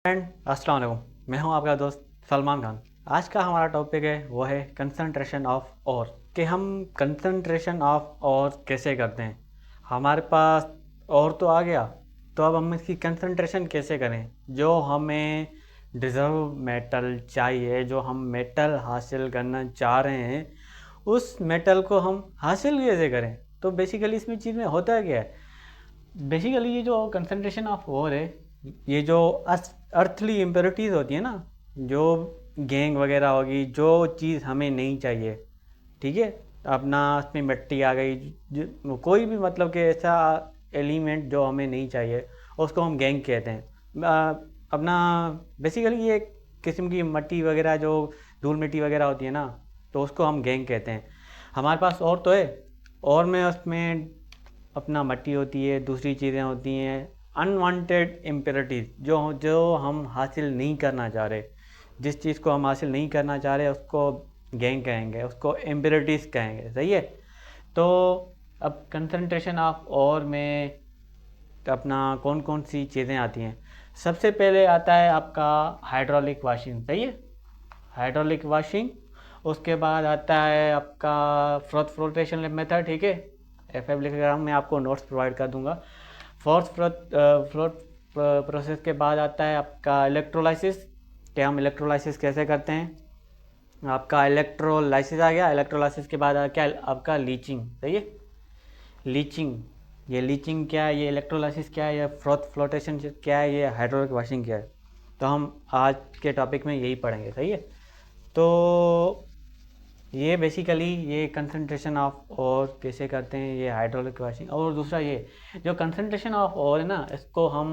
Friend अस्सलाम वालेकुम। मैं हूं आपका दोस्त सलमान खान। आज का हमारा टॉपिक है वो है कंसंट्रेशन ऑफ और कि हम कंसंट्रेशन ऑफ और कैसे करते हैं। हमारे पास और तो आ गया, तो अब हम इसकी कंसंट्रेशन कैसे करें। जो हमें डिज़र्व मेटल चाहिए, जो हम मेटल हासिल करना चाह रहे हैं, उस मेटल को हम हासिल कैसे करें। तो बेसिकली इसमें चीज़ में होता क्या है, बेसिकली ये जो कंसंट्रेशन ऑफ ओर है, ये जो अर्थली इम्प्योरिटीज़ होती है ना, जो गैंग वगैरह होगी, जो चीज़ हमें नहीं चाहिए, ठीक है, अपना उसमें मिट्टी आ गई, कोई भी मतलब कि ऐसा एलिमेंट जो हमें नहीं चाहिए, उसको हम गैंग कहते हैं। अपना बेसिकली ये एक किस्म की मट्टी वगैरह जो धूल मिट्टी वगैरह होती है ना, तो उसको हम गैंग कहते हैं। हमारे पास और तो है, और में उसमें अपना मट्टी होती है, दूसरी चीज़ें होती हैं, अनवांटेड इम्प्योरिटीज़ जो जो हम हासिल नहीं करना चाह रहे। जिस चीज़ को हम हासिल नहीं करना चाह रहे उसको गैंग कहेंगे, उसको इम्प्योरिटीज़ कहेंगे, सही है। तो अब कंसंट्रेशन ऑफ और में अपना कौन कौन सी चीज़ें आती हैं। सबसे पहले आता है आपका हाइड्रोलिक वाशिंग, सही है, हाइड्रोलिक वाशिंग। उसके बाद आता है आपका फ्रोथ फ्लोटेशन मेथड, ठीक है। एफ एफ लिखोग्राम में आपको नोट्स प्रोवाइड कर दूंगा। फोर्थ फ्लोट प्रोसेस के बाद आता है आपका इलेक्ट्रोलाइसिस, कि हम इलेक्ट्रोलाइसिस कैसे करते हैं। आपका इलेक्ट्रोलाइसिस आ गया, इलेक्ट्रोलाइसिस के बाद आ क्या आपका लीचिंग, सही है। लीचिंग, ये लीचिंग क्या है, ये इलेक्ट्रोलाइसिस क्या है, ये फ्रोथ फ्लोटेशन क्या है, ये हाइड्रोलिक वाशिंग क्या है। तो हम आज के टॉपिक में यही पढ़ेंगे, सही है। तो ये बेसिकली ये कंसंट्रेशन ऑफ और कैसे करते हैं, ये हाइड्रोलिक वाशिंग। और दूसरा ये जो कंसंट्रेशन ऑफ और है ना, इसको हम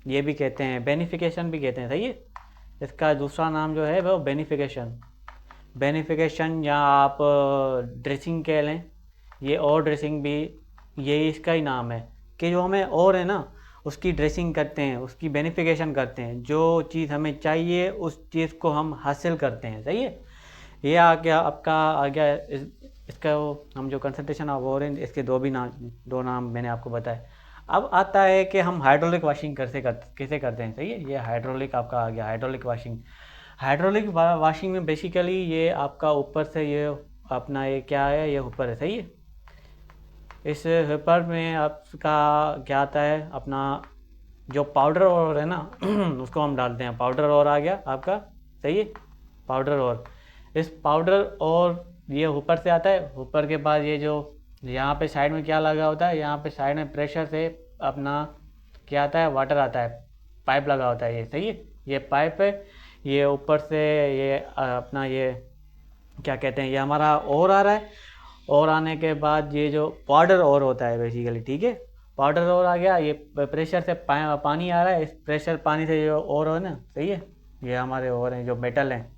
ये भी कहते हैं बेनिफिकेशन भी कहते हैं, सही है। इसका दूसरा नाम जो है वो बेनिफिकेशन, बेनिफिकेशन या आप ड्रेसिंग कह लें, ये और ड्रेसिंग भी ये इसका ही नाम है। कि जो हमें और है ना उसकी ड्रेसिंग करते हैं, उसकी बेनिफिकेशन करते हैं, जो चीज़ हमें चाहिए उस चीज़ को हम हासिल करते हैं, सही है। ये आ गया आपका, आ गया इसका हम जो कंसंट्रेशन ऑफ ओरेंज, इसके दो नाम मैंने आपको बताया। अब आता है कि हम हाइड्रोलिक वाशिंग कैसे करते हैं, सही है। ये हाइड्रोलिक आपका आ गया, हाइड्रोलिक वाशिंग। हाइड्रोलिक वाशिंग में बेसिकली ये आपका ऊपर से ये अपना ये क्या है, ये ऊपर है, सही है। इस ऊपर में आपका क्या आता है, अपना जो पाउडर और है ना उसको हम डालते हैं। पाउडर और आ गया आपका, सही है, पाउडर और। इस पाउडर और ये ऊपर से आता है। ऊपर के बाद ये जो यहाँ पे साइड में क्या लगा होता है, यहाँ पे साइड में प्रेशर से अपना क्या आता है, वाटर आता है, पाइप लगा होता है, ये सही है। ये पाइप है, ये ऊपर से ये अपना ये क्या कहते हैं, ये हमारा और आ रहा है। और आने के बाद ये जो पाउडर और होता है बेसिकली, ठीक है, पाउडर और आ गया। ये प्रेशर से पानी आ रहा है, इस प्रेशर पानी से जो और है ना, सही है, ये हमारे और हैं जो मेटल हैं,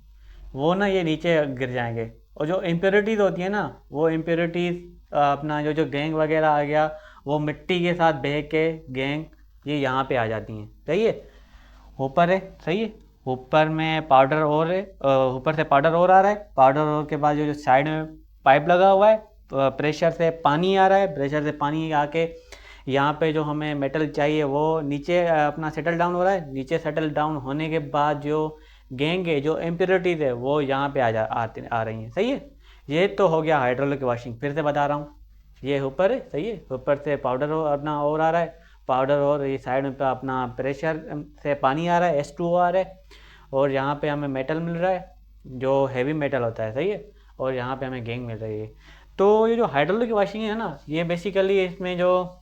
वो ना ये नीचे गिर जाएंगे। और जो इम्प्योरिटीज़ होती है ना, वो इम्प्योरिटीज़ अपना जो जो गैंग वगैरह आ गया, वो मिट्टी के साथ बह के गैंग ये यहाँ पे आ जाती हैं, सही है। ऊपर है, सही है, ऊपर में पाउडर और है, ऊपर से पाउडर और आ रहा है। पाउडर और के बाद जो साइड में पाइप लगा हुआ है, तो प्रेशर से पानी आ रहा है, प्रेशर से पानी आके यहाँ पे जो हमें मेटल चाहिए वो नीचे अपना सेटल डाउन हो रहा है। नीचे सेटल डाउन होने के बाद जो गैंग है, जो इम्प्योरिटीज़ है, वो यहाँ पे आ रही हैं, सही है। ये तो हो गया हाइड्रोलिक वाशिंग। फिर से बता रहा हूँ, ये ऊपर है, सही है, ऊपर से पाउडर अपना और आ रहा है, पाउडर और ये साइड में पे अपना प्रेशर से पानी आ रहा है, H2O आ रहा है। और यहाँ पे हमें मेटल मिल रहा है जो हैवी मेटल होता है, सही है। और यहाँ पे हमें गैंग मिल रही है। तो ये जो हाइड्रोलिक वाशिंग है ना, ये बेसिकली इसमें जो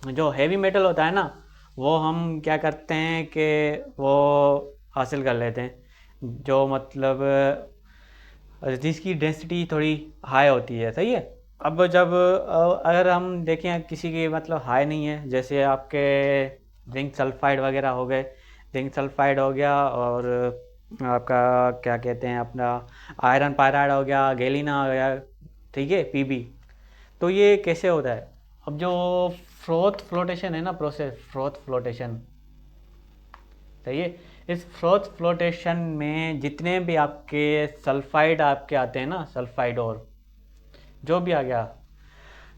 जो हैवी मेटल होता है ना, वो हम क्या करते हैं कि वो हासिल कर लेते हैं, जो मतलब जिसकी डेंसिटी थोड़ी हाई होती है, सही है। अब जब अगर हम देखें किसी की मतलब हाई नहीं है, जैसे आपके जिंक सल्फाइड वगैरह हो गए, जिंक सल्फाइड हो गया, और आपका क्या कहते हैं अपना आयरन पायराइड हो गया, गैलिना हो गया, ठीक है, पीबी। तो ये कैसे होता है। अब जो फ्रोथ फ्लोटेशन है ना, प्रोसेस फ्रोथ फ्लोटेशन, सही है। इस फ्रोथ फ्लोटेशन में जितने भी आपके सल्फाइड आपके आते हैं ना, सल्फाइड और जो भी आ गया,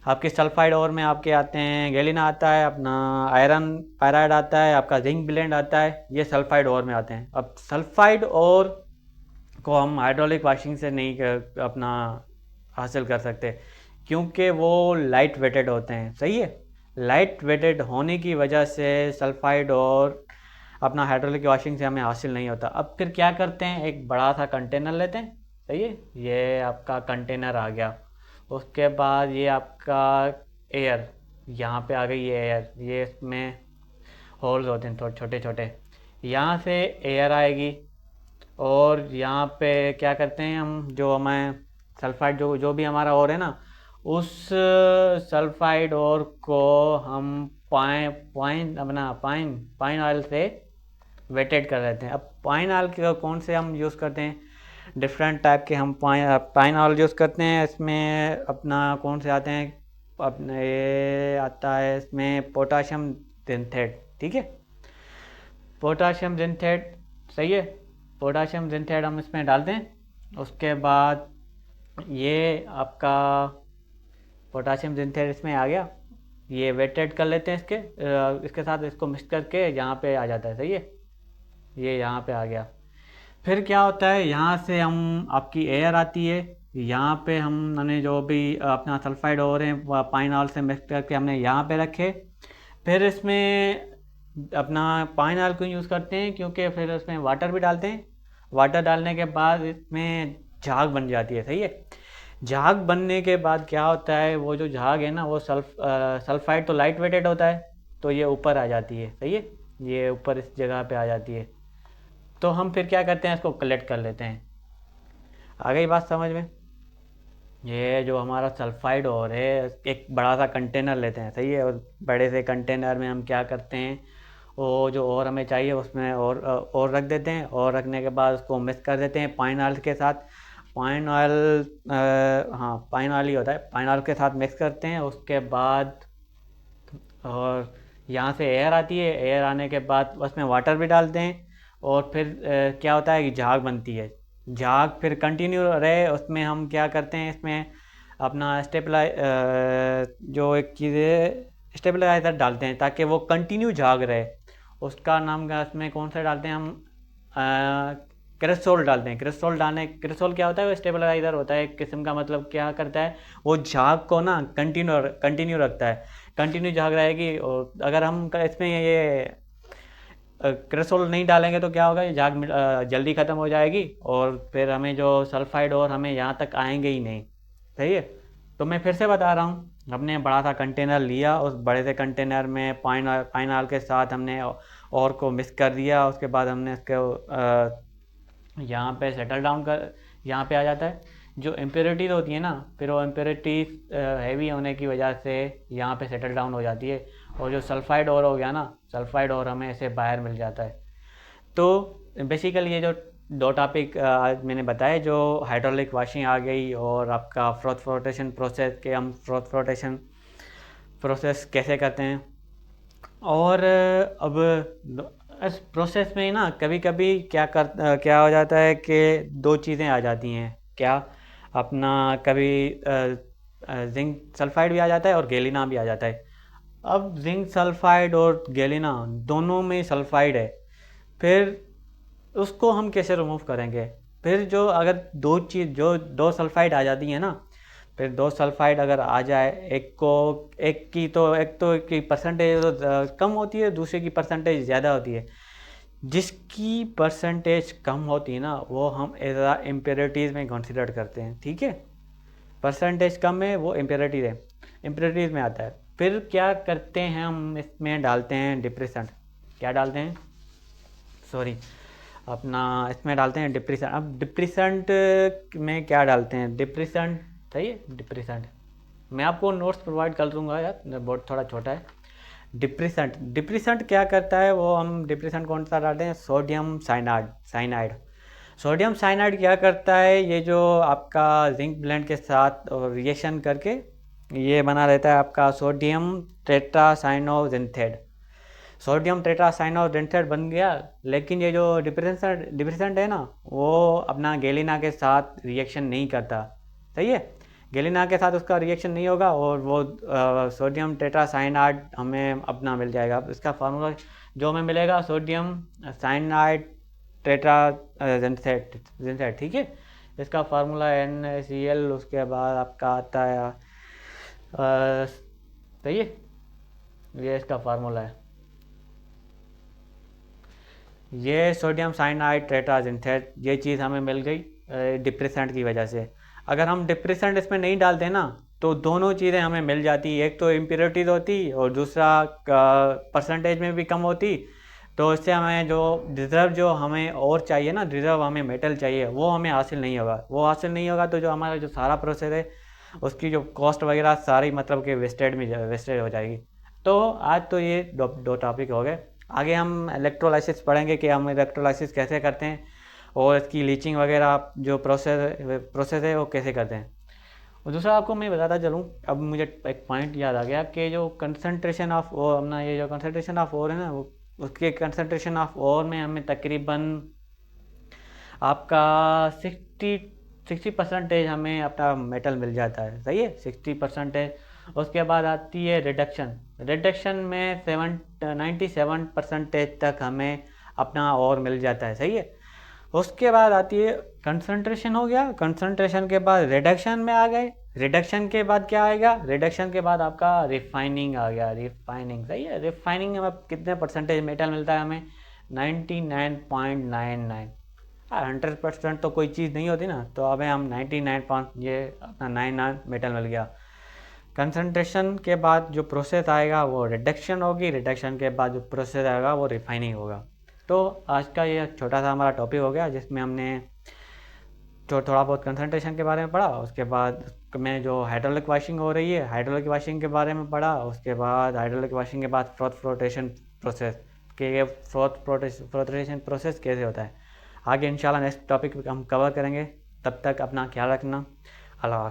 आपके सल्फाइड और में आपके आते हैं गैलिना आता है, अपना आयरन पायराइड आता है, आपका जिंक ब्लेंड आता है, ये सल्फाइड और में आते हैं। अब सल्फाइड और को हम हाइड्रोलिक वाशिंग से नहीं अपना हासिल कर सकते, क्योंकि वो लाइट वेटेड होते हैं। सही है, लाइट वेटेड होने की वजह से सल्फाइड और अपना हाइड्रोलिक वाशिंग से हमें हासिल नहीं होता। अब फिर क्या करते हैं, एक बड़ा सा कंटेनर लेते हैं। सही है, ये आपका कंटेनर आ गया। उसके बाद ये आपका एयर, यहाँ पे आ गई ये एयर, ये इसमें होल्स होते हैं थोड़े छोटे छोटे, यहाँ से एयर आएगी। और यहाँ पे क्या करते हैं हम, जो हमें सल्फाइड जो जो भी हमारा और है ना, उस सल्फाइड और को हम पाइन अपना पाइन पाइन ऑयल से वेटेड कर लेते हैं। अब पाइन ऑयल के कौन से हम यूज़ करते हैं, डिफरेंट टाइप के हम पाइन ऑयल यूज़ करते हैं। इसमें अपना कौन से आते हैं, अपने ये आता है इसमें पोटाशियम जिंथेट। ठीक है, पोटाशियम जिंथेट। सही है, पोटाशियम जिंथेट हम इसमें डालते हैं। उसके बाद ये आपका पोटाशियम जिंथेट इसमें आ गया, ये वेटेड कर लेते हैं इसके साथ, इसको मिक्स करके यहाँ पे आ जाता है। सही है, ये यहाँ पे आ गया। फिर क्या होता है, यहाँ से हम आपकी एयर आती है, यहाँ पे हमने जो भी अपना सल्फाइड और हैं पाइन ऑयल से मिक्स करके हमने यहाँ पे रखे। फिर इसमें अपना पाइन ऑयल क्यों यूज़ करते हैं, क्योंकि फिर उसमें वाटर भी डालते हैं। वाटर डालने के बाद इसमें झाग बन जाती है। सही है, झाग बनने के बाद क्या होता है, वो जो झाग है ना, वो सल्फाइड तो लाइट वेटेड होता है, तो ये ऊपर आ जाती है। सही है, ये ऊपर इस जगह पे आ जाती है। तो हम फिर क्या करते हैं, इसको कलेक्ट कर लेते हैं। आ गई बात समझ में। ये जो हमारा सल्फाइड और है, एक बड़ा सा कंटेनर लेते हैं। सही है, और बड़े से कंटेनर में हम क्या करते हैं, वो जो और हमें चाहिए उसमें और रख देते हैं, और रखने के बाद उसको मिक्स कर देते हैं पाइन ऑयल के साथ। पाइन ऑयल, हाँ पाइन ऑयल ही होता है, पाइन ऑयल के साथ मिक्स करते हैं। उसके बाद और यहाँ से एयर आती है, एयर आने के बाद उसमें वाटर भी डालते हैं। और फिर क्या होता है कि झाग बनती है। झाग फिर कंटिन्यू रहे, उसमें हम क्या करते हैं, इसमें अपना जो एक चीज़ है स्टेबलाइज़र डालते हैं, ताकि वो कंटिन्यू झाग रहे। उसका नाम का इसमें कौन सा डालते हैं हम, क्रिसोल डालते हैं। क्रिसोल क्या होता है, वो स्टेबलाइज़र होता है एक किस्म का। मतलब क्या करता है, वो झाग को ना कंटिन्यू रखता है, कंटिन्यू झाग रहेगी। और अगर हम इसमें ये क्रिसोल नहीं डालेंगे तो क्या होगा, ये झाग जल्दी ख़त्म हो जाएगी, और फिर हमें जो सल्फाइड और हमें यहाँ तक आएंगे ही नहीं। सही है, तो मैं फिर से बता रहा हूँ, हमने बड़ा सा कंटेनर लिया, उस बड़े से कंटेनर में पाइन ऑयल के साथ हमने और को मिक्स कर दिया। उसके बाद हमने इसको यहाँ पे सेटल डाउन कर, यहाँ पे आ जाता है। जो इम्प्योरिटीज़ होती है ना, फिर वो इम्प्योरिटीज़ हैवी होने की वजह से यहाँ पे सेटल डाउन हो जाती है, और जो सल्फाइड और हो गया ना, सल्फाइड और हमें ऐसे बाहर मिल जाता है। तो बेसिकली ये जो दो टॉपिक आज मैंने बताए, जो हाइड्रोलिक वाशिंग आ गई और आपका फ्रॉथ फ्लोटेशन प्रोसेस, के हम फ्रॉथ फ्लोटेशन प्रोसेस कैसे करते हैं। और अब इस प्रोसेस में ना कभी कभी क्या हो जाता है कि दो चीज़ें आ जाती हैं। क्या, अपना कभी जिंक सल्फाइड भी आ जाता है और गैलिना भी आ जाता है। अब जिंक सल्फाइड और गैलिना दोनों में सल्फाइड है, फिर उसको हम कैसे रिमूव करेंगे। फिर जो अगर दो सल्फाइड आ जाती हैं ना, फिर दो सल्फाइड अगर आ जाए, एक की परसेंटेज कम होती है, दूसरे की परसेंटेज ज़्यादा होती है। जिसकी परसेंटेज कम होती है ना, वो हम एज आ इम्प्योरिटीज़ में कंसिडर करते हैं। ठीक है, परसेंटेज कम है वो इम्प्योरिटीज़ में आता है। फिर क्या करते हैं, हम इसमें डालते हैं डिप्रेसेंट। क्या डालते हैं, सॉरी, अपना इसमें डालते हैं डिप्रेसेंट। अब डिप्रेसेंट में क्या डालते हैं, डिप्रेसेंट। सही है, डिप्रेसेंट मैं आपको नोट्स प्रोवाइड कर दूंगा यार, बहुत थोड़ा छोटा है। डिप्रेसेंट क्या करता है, वो हम डिप्रेसेंट कौन सा डालते हैं, सोडियम साइनाइड। सोडियम साइनाइड क्या करता है, ये जो आपका जिंक ब्लेंड के साथ रिएक्शन करके ये बना रहता है आपका सोडियम टेट्रासाइनोजिंथेट। सोडियम टेट्रासाइनोजिंथेट बन गया, लेकिन ये जो डिप्रेसेंट है ना, वो अपना गैलिना के साथ रिएक्शन नहीं करता। सही है, गैलीना के साथ उसका रिएक्शन नहीं होगा और वो सोडियम टेट्रासाइनाइड हमें अपना मिल जाएगा। इसका फार्मूला जो हमें मिलेगा सोडियम साइनाइड टेट्राजेंसेट, ठीक है। इसका फार्मूला NaCl, उसके बाद आपका आता है सही है, ये इसका फार्मूला है। ये सोडियम साइनाइड टेट्राजेंसेट ये चीज़ हमें मिल गई डिप्रेसेंट की वजह से। अगर हम डिप्रेसेंट इसमें नहीं डालते ना तो दोनों चीज़ें हमें मिल जाती, एक तो इम्प्योरिटीज होती और दूसरा परसेंटेज में भी कम होती। तो इससे हमें जो रिज़र्व जो हमें और चाहिए ना, रिज़र्व हमें मेटल चाहिए, वो हमें हासिल नहीं होगा। वो हासिल नहीं होगा तो जो हमारा जो सारा प्रोसेस है उसकी जो कॉस्ट वगैरह सारी मतलब कि वेस्टेज हो जाएगी। तो आज तो ये दो टॉपिक हो गए। आगे हम इलेक्ट्रोलाइसिस पढ़ेंगे कि हम इलेक्ट्रोलाइसिस कैसे करते हैं और इसकी लीचिंग वगैरह जो प्रोसेस है वो कैसे करते हैं। और दूसरा आपको मैं बताता चलूँ, अब मुझे एक पॉइंट याद आ गया कि जो कंसंट्रेशन ऑफ ओर, अपना ये जो कंसंट्रेशन ऑफ ओर है ना, वो उसके कंसंट्रेशन ऑफ ओर में हमें तकरीबन आपका 60% हमें अपना मेटल मिल जाता है, सही है, 60%। उसके बाद आती है रिडक्शन में 97% तक हमें अपना और मिल जाता है, सही है। उसके बाद आती है कंसंट्रेशन, हो गया कंसंट्रेशन के बाद रिडक्शन में आ गए। रिडक्शन के बाद क्या आएगा, रिडक्शन के बाद आपका रिफाइनिंग आ गया, रिफाइनिंग, सही है। रिफाइनिंग में कितने परसेंटेज मेटल मिलता है हमें, 99.99। 100% तो कोई चीज़ नहीं होती ना, तो अब हम 99 ये अपना 99 मेटल मिल गया। कंसंट्रेशन के बाद जो प्रोसेस आएगा वो रिडक्शन होगी, रिडक्शन के बाद जो प्रोसेस आएगा वो रिफाइनिंग होगा। तो आज का ये छोटा सा हमारा टॉपिक हो गया जिसमें हमने जो थोड़ा बहुत कंसंट्रेशन के बारे में पढ़ा, उसके बाद में जो हाइड्रोलिक वॉशिंग हो रही है हाइड्रोलिक वॉशिंग के बारे में पढ़ा, उसके बाद हाइड्रोलिक वॉशिंग के बाद फ्रोथ फ्लोटेशन प्रोसेस कि ये फ्लोटेशन प्रोसेस कैसे होता है। आगे इंशाल्लाह नेक्स्ट टॉपिक हम कवर करेंगे। तब तक अपना ख्याल रखना। अल्लाह हाफ़िज़।